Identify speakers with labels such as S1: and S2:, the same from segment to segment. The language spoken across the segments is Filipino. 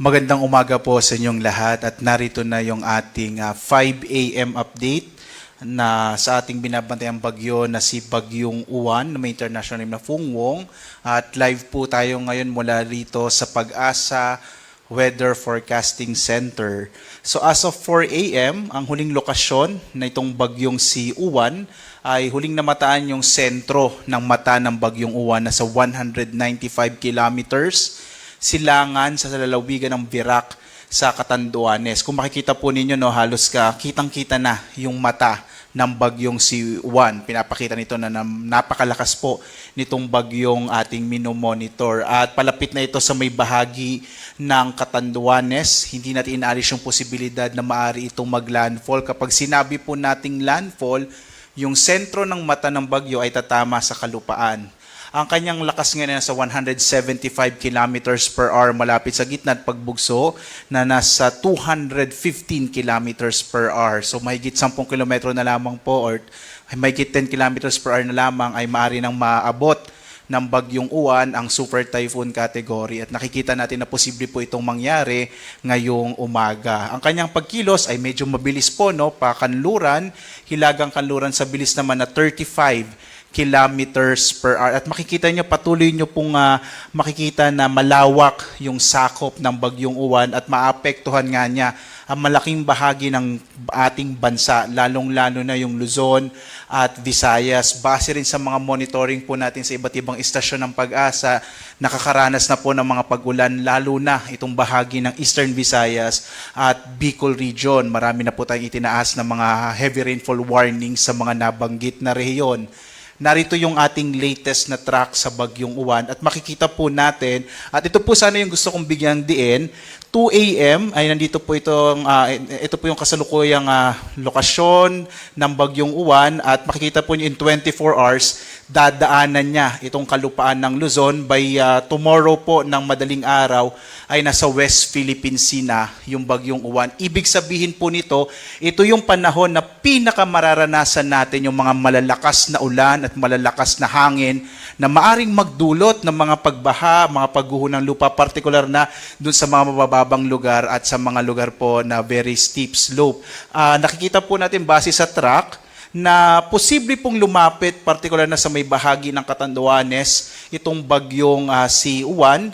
S1: Magandang umaga po sa inyong lahat at narito na yung ating 5 a.m. update na sa ating binabantayang bagyo na si Bagyong Uwan na may international name na Fung Wong. At live po tayo ngayon mula rito sa Pag-asa Weather Forecasting Center. So as of 4 a.m., ang huling lokasyon na itong bagyong si Uwan ay huling namataan yung sentro ng mata ng bagyong Uwan na sa 195 kilometers silangan sa lalawigan ng Virac sa Catanduanes. Kung makikita po ninyo, no, halos kitang-kita na yung mata ng bagyong si Uwan. Pinapakita nito na napakalakas po nitong bagyong ating minomonitor. At palapit na ito sa may bahagi ng Catanduanes. Hindi natin inaalis yung posibilidad na maaari itong mag-landfall. Kapag sinabi po nating landfall, yung sentro ng mata ng bagyo ay tatama sa kalupaan. Ang kanyang lakas ngayon ay nasa 175 kilometers per hour malapit sa gitna at pagbugso na nasa 215 kilometers per hour. So mahigit 10 kilometro na lamang po or mahigit 10 kilometers per hour na lamang ay maaari nang maabot ng bagyong Uwan ang super typhoon category at nakikita natin na posible po itong mangyari ngayong umaga. Ang kanyang pagkilos ay medyo mabilis po, no? Pakanluran, hilagang kanluran sa bilis naman na 35 kilometers per hour. At makikita nyo, patuloy nyo pong makikita na malawak yung sakop ng bagyong Uwan at maapektuhan nga niya ang malaking bahagi ng ating bansa, lalong-lalo na yung Luzon at Visayas. Base rin sa mga monitoring po natin sa iba't ibang istasyon ng Pag-asa, nakakaranas na po ng mga pag-ulan, lalo na itong bahagi ng Eastern Visayas at Bicol Region. Marami na po tayong itinaas na mga heavy rainfall warning sa mga nabanggit na rehiyon. Narito yung ating latest na track sa bagyong Uwan at makikita po natin, at ito po sana yung gusto kong bigyang diin, 2 a.m. ay nandito po ito po yung kasalukuyang lokasyon ng bagyong Uwan at makikita po nyo in 24 hours, dadaanan niya itong kalupaan ng Luzon. By tomorrow po ng madaling araw ay nasa West Philippine Sea na yung bagyong Uwan. Ibig sabihin po nito, ito yung panahon na pinakamararanasan natin yung mga malalakas na ulan at malalakas na hangin na maaring magdulot ng mga pagbaha, mga pagguho ng lupa, partikular na dun sa mga mabababang lugar at sa mga lugar po na very steep slope. Nakikita po natin base sa track na posible pong lumapit, partikular na sa may bahagi ng Catanduanes, itong bagyong si Uwan.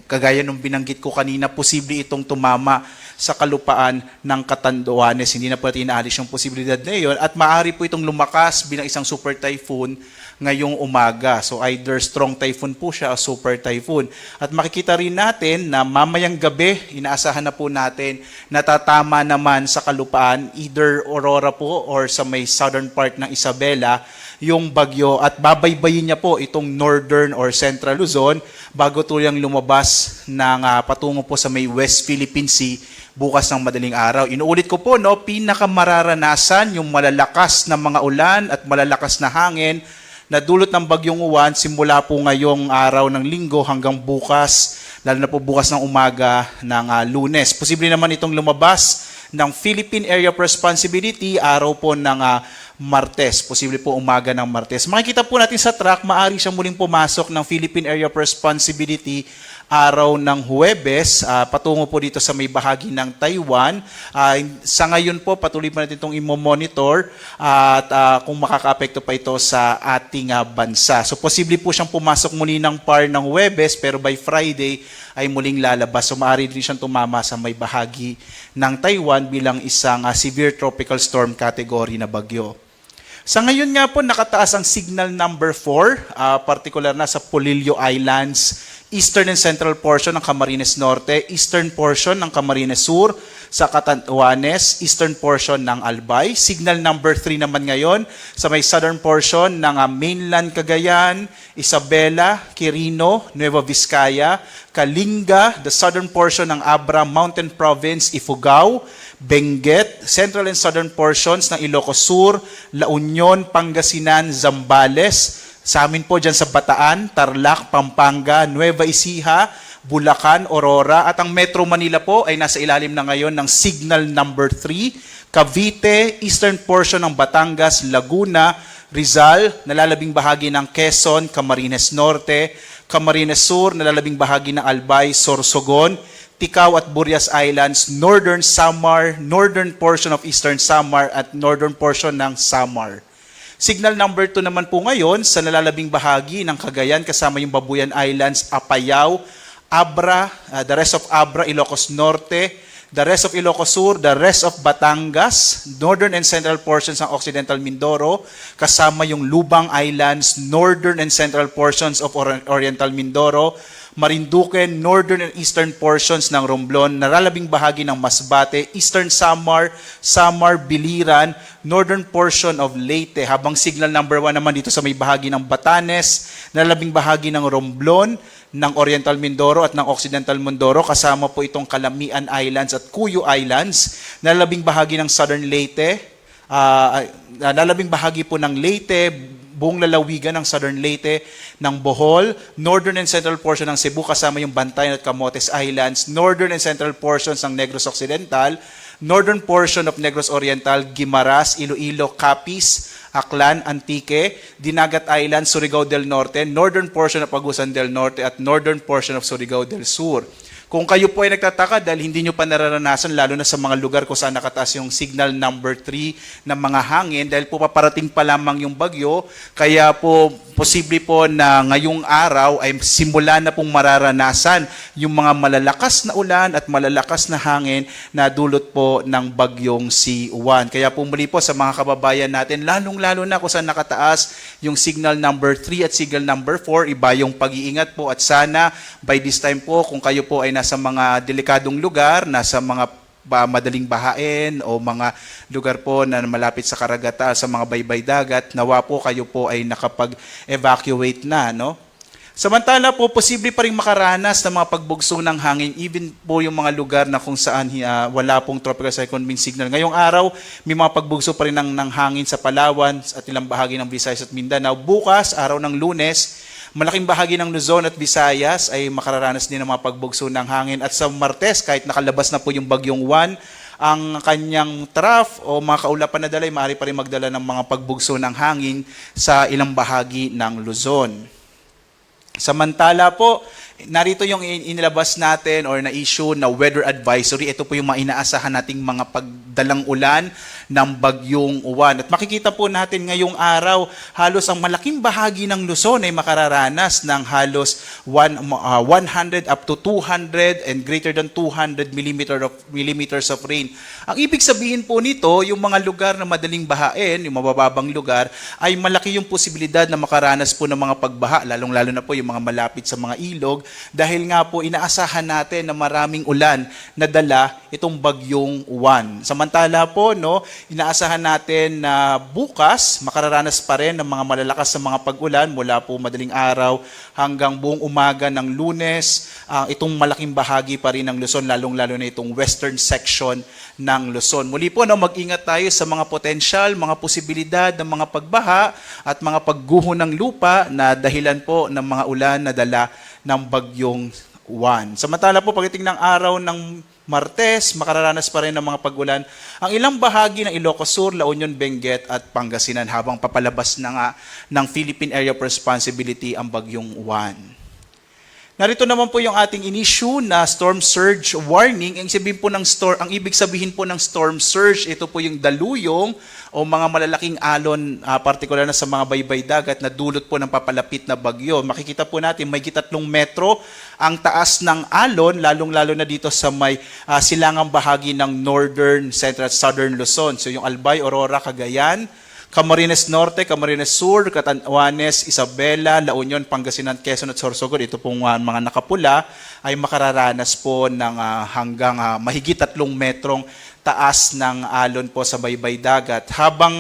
S1: Kagaya nung binanggit ko kanina, posible itong tumama sa kalupaan ng Catanduanes. Hindi na po natin inaalis yung posibilidad na yun. At maaari po itong lumakas bilang isang super typhoon ngayong umaga. So either strong typhoon po siya o super typhoon. At makikita rin natin na mamayang gabi, inaasahan na po natin, natatama naman sa kalupaan, either Aurora po or sa may southern part ng Isabela, yung bagyo at babaybayin niya po itong northern or central Luzon bago tuluyang lumabas ng patungo po sa may West Philippine Sea bukas ng madaling araw. Inuulit ko po, no, pinakamararanasan yung malalakas na mga ulan at malalakas na hangin na dulot ng bagyong Uwan simula po ngayong araw ng linggo hanggang bukas, lalo na po bukas ng umaga ng Lunes. Posible naman itong lumabas ng Philippine Area of Responsibility araw po ng Martes. Posible po umaga ng Martes. Makikita po natin sa track, maaari siyang muling pumasok ng Philippine Area of Responsibility araw ng Huwebes, patungo po dito sa may bahagi ng Taiwan. Sa ngayon po, patuloy pa natin itong imo-monitor at kung makaka-apekto pa ito sa ating bansa. So posible po siyang pumasok muli ng PAR ng Huwebes, pero by Friday ay muling lalabas. So maaari rin siyang tumama sa may bahagi ng Taiwan bilang isang severe tropical storm category na bagyo. Sa ngayon nga po, nakataas ang signal number 4, particular na sa Polillo Islands, eastern and central portion ng Camarines Norte, eastern portion ng Camarines Sur, sa Catanduanes, eastern portion ng Albay. Signal number 3 naman ngayon sa may southern portion ng mainland Cagayan, Isabela, Quirino, Nueva Vizcaya, Kalinga, the southern portion ng Abra Mountain Province, Ifugao, Benguet, central and southern portions ng Ilocos Sur, La Union, Pangasinan, Zambales. Sa amin po dyan sa Bataan, Tarlac, Pampanga, Nueva Ecija, Bulacan, Aurora, at ang Metro Manila po ay nasa ilalim na ngayon ng signal number 3. Cavite, eastern portion ng Batangas, Laguna, Rizal, nalalabing bahagi ng Quezon, Camarines Norte, Camarines Sur, nalalabing bahagi ng Albay, Sorsogon, Ticao at Burias Islands, Northern Samar, northern portion of Eastern Samar at northern portion ng Samar. Signal number 2 naman po ngayon sa nalalabing bahagi ng Cagayan kasama yung Babuyan Islands, Apayao, Abra, the rest of Abra, Ilocos Norte, the rest of Ilocos Sur, the rest of Batangas, northern and central portions ng Occidental Mindoro, kasama yung Lubang Islands, northern and central portions of Oriental Mindoro, Marinduque, northern and eastern portions ng Romblon, nalalabing bahagi ng Masbate, Eastern Samar, Samar, Biliran, northern portion of Leyte, habang signal number 1 naman dito sa may bahagi ng Batanes, nalalabing bahagi ng Romblon, ng Oriental Mindoro at ng Occidental Mindoro, kasama po itong Calamian Islands at Cuyo Islands, nalalabing bahagi ng Southern Leyte, nalalabing bahagi po ng Leyte, buong lalawigan ng Southern Leyte, ng Bohol, northern and central portion ng Cebu kasama yung Bantayan at Camotes Islands, northern and central portions ng Negros Occidental, northern portion of Negros Oriental, Guimaras, Iloilo, Capiz, Aklan, Antique, Dinagat Island, Surigao del Norte, northern portion of Agusan del Norte at northern portion of Surigao del Sur. Kung kayo po ay nagtataka dahil hindi nyo pa nararanasan, lalo na sa mga lugar kung saan nakataas yung signal number 3 ng mga hangin, dahil po paparating pa lamang yung bagyo, kaya po posible po na ngayong araw ay simula na pong mararanasan yung mga malalakas na ulan at malalakas na hangin na dulot po ng bagyong si Juan. Kaya po muli po sa mga kababayan natin, lalong-lalo na kung saan nakataas yung signal number 3 at signal number 4, iba yung pag-iingat po at sana by this time po kung kayo po ay nasa mga delikadong lugar, nasa mga madaling bahain o mga lugar po na malapit sa karagatan, sa mga baybay dagat, nawa po kayo po ay nakapag-evacuate na, no? Samantala po, posible pa rin makaranas ng mga pagbugso ng hangin, even po yung mga lugar na kung saan wala pong tropical cyclone wind signal. Ngayong araw, may mga pagbugso pa rin ng hangin sa Palawan at ilang bahagi ng Visayas at Mindanao. Bukas, araw ng Lunes, malaking bahagi ng Luzon at Visayas ay makararanas din ng mga pagbugso ng hangin. At sa Martes, kahit nakalabas na po yung bagyong Juan, ang kanyang trough o mga kaulapan na dala ay maaari pa rin magdala ng mga pagbugso ng hangin sa ilang bahagi ng Luzon. Samantala po, narito yung inilabas natin or na-issue na weather advisory. Ito po yung mga inaasahan nating mga pagdalang ulan ng bagyong Juan. At makikita po natin ngayong araw, halos ang malaking bahagi ng Luzon ay makararanas ng halos 100 up to 200 and greater than 200 millimeters of rain. Ang ibig sabihin po nito, yung mga lugar na madaling bahain, yung mabababang lugar, ay malaki yung posibilidad na makaranas po ng mga pagbaha, lalong-lalo na po yung mga malapit sa mga ilog, dahil nga po inaasahan natin na maraming ulan na dala itong bagyong Juan. Samantala po, no, inaasahan natin na bukas makararanas pa rin ng mga malalakas na mga pag-ulan mula po madaling araw hanggang buong umaga ng Lunes. Itong malaking bahagi pa rin ng Luzon, lalong-lalo na itong western section ng Luzon. Muli po, no, mag-ingat tayo sa mga potensyal, mga posibilidad ng mga pagbaha at mga pagguho ng lupa na dahilan po ng mga ulan na dala ng bagyong Juan. Samantala po, pagdating ng araw ng Martes, makararanas pa rin ng mga pag-ulan ang ilang bahagi ng Ilocos Sur, La Union, Benguet at Pangasinan habang papalabas na nga ng Philippine Area of Responsibility ang bagyong Juan. Narito naman po yung ating in-issue na storm surge warning. Ang ibig sabihin po ng storm surge, ito po yung daluyong o mga malalaking alon, partikular na sa mga baybay dagat na dulot po ng papalapit na bagyo. Makikita po natin may 3 metro ang taas ng alon, lalong-lalo na dito sa may silangang bahagi ng northern, central at southern Luzon. So yung Albay, Aurora, Cagayan, Camarines Norte, Camarines Sur, Catanduanes, Isabela, La Union, Pangasinan, Quezon at Sorsogon, ito pong mga nakapula ay makararanas po ng hanggang mahigit 3 metrong taas ng alon po sa baybay dagat. Habang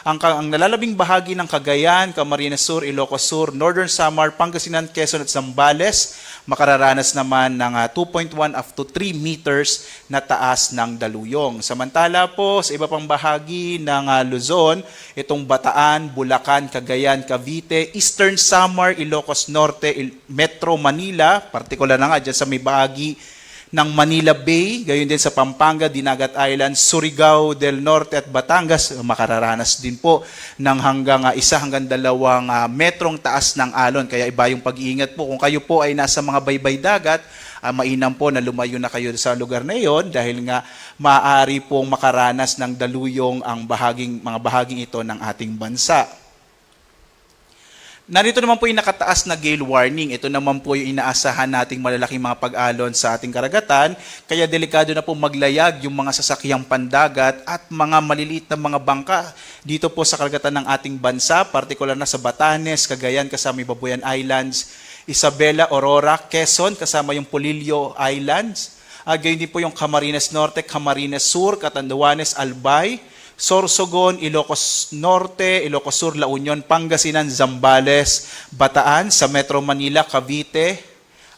S1: ang nalalabing bahagi ng Cagayan, Camarines Sur, Ilocos Sur, Northern Samar, Pangasinan, Quezon at Zambales, makararanas naman ng 2.1 up to 3 meters na taas ng daluyong. Samantala po, sa iba pang bahagi ng Luzon, itong Bataan, Bulacan, Cagayan, Cavite, Eastern Samar, Ilocos Norte, Metro Manila, partikular na nga dyan sa may bahagi ng Manila Bay, gayon din sa Pampanga, Dinagat Island, Surigao del Norte at Batangas, makararanas din po ng hanggang 1 hanggang 2 metrong taas ng alon. Kaya iba yung pag-iingat po. Kung kayo po ay nasa mga baybay dagat mainam po na lumayo na kayo sa lugar na iyon dahil nga maaari pong makaranas ng daluyong ang mga bahaging ito ng ating bansa. Narito naman po yung nakataas na gale warning. Ito naman po yung inaasahan nating malalaking mga pag-alon sa ating karagatan. Kaya delikado na po maglayag yung mga sasakyang pandagat at mga maliliit na mga bangka dito po sa karagatan ng ating bansa, partikular na sa Batanes, Cagayan kasama yung Babuyan Islands, Isabela, Aurora, Quezon kasama yung Polillo Islands. Gayon din po yung Camarines Norte, Camarines Sur, Catanduanes, Albay, Sorsogon, Ilocos Norte, Ilocos Sur, La Union, Pangasinan, Zambales, Bataan, sa Metro Manila, Cavite,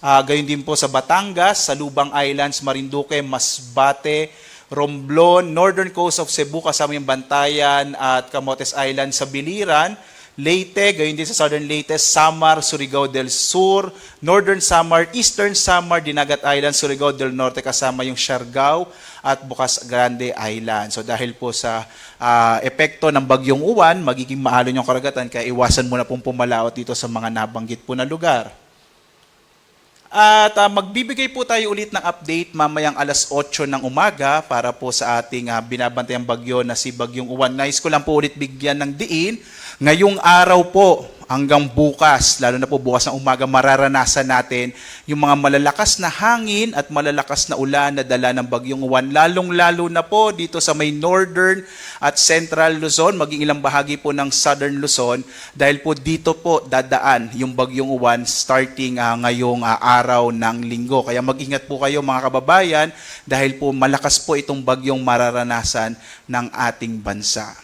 S1: gayon din po sa Batangas, sa Lubang Islands, Marinduque, Masbate, Romblon, Northern Coast of Cebu, kasama yung Bantayan at Camotes Island sa Biliran, Leyte, gayon din sa Southern Leyte, Samar, Surigao del Sur, Northern Samar, Eastern Samar, Dinagat Island, Surigao del Norte kasama yung Siargao at Bocas Grande Island. So dahil po sa epekto ng bagyong uwan, magiging maalon yung karagatan kaya iwasan mo na pong pumalaot dito sa mga nabanggit po na lugar. At magbibigay po tayo ulit ng update mamayang alas 8 ng umaga para po sa ating binabantayang bagyo na si Bagyong Uwan. Nais ko lang po ulit bigyan ng diin. Ngayong araw po hanggang bukas, lalo na po bukas ng umaga, mararanasan natin yung mga malalakas na hangin at malalakas na ulan na dala ng Bagyong Uwan. Lalong-lalo na po dito sa may northern at central Luzon, maging ilang bahagi po ng southern Luzon, dahil po dito po dadaan yung Bagyong Uwan starting ngayong araw ng linggo. Kaya mag-ingat po kayo mga kababayan dahil po malakas po itong bagyong mararanasan ng ating bansa.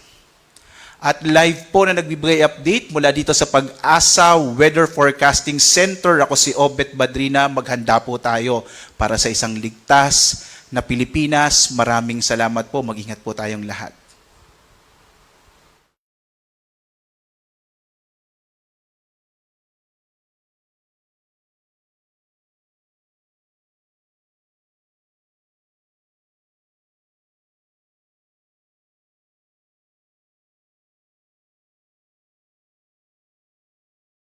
S1: At live po na nagbibigay update mula dito sa Pag-asa Weather Forecasting Center. Ako si Obet Badrina. Maghanda po tayo para sa isang ligtas na Pilipinas. Maraming salamat po. Mag-ingat po tayong lahat.